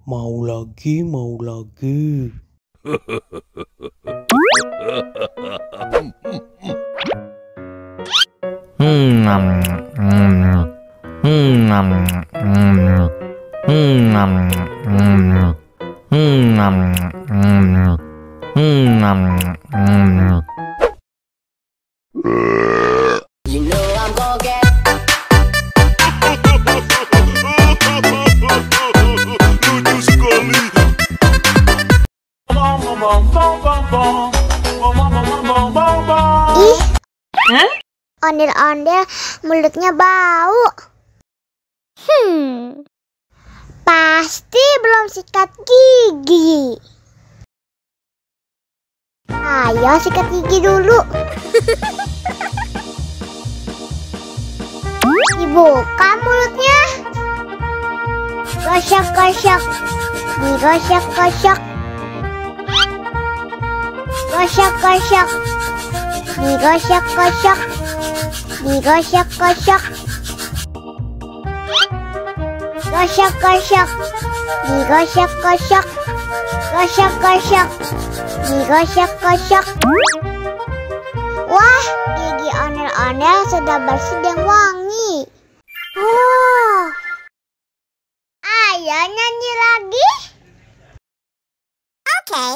Mau lagi, mau lagi. You know I'm gonna get Ih, ondel-ondel mulutnya bau. Pasti belum sikat gigi. Ayo sikat gigi dulu. Dibuka mulutnya. Gosok-gosok. Digosok-gosok. Gosok-gosok. Digosok-gosok. Digosok-gosok. Gosok-gosok. Digosok-gosok. Gosok-gosok. Digosok-gosok. Wah, gigi ondel-ondel sudah bersih dan wangi. Oh, ayo nyanyi lagi. Oke.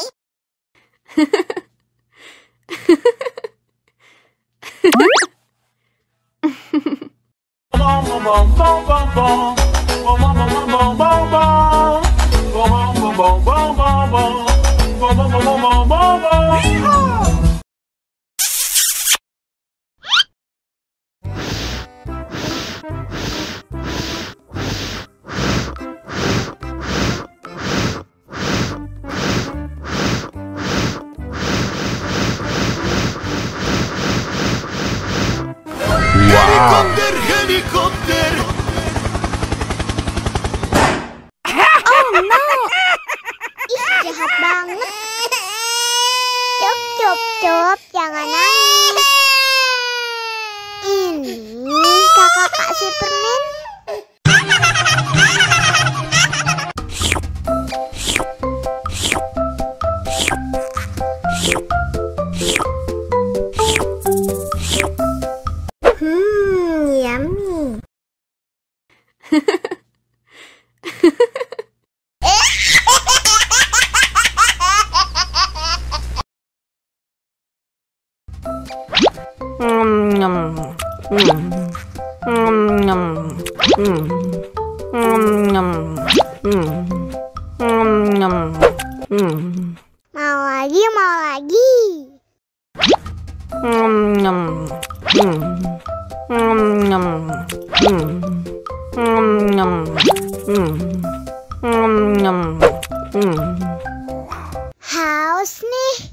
Helikopter, helikopter. Oh no. Ih, jahat banget. Cup, cup, cup, jangan nangis. Ini kakak Kak Superman. Yummy. Mau lagi, mau lagi. Haus nih.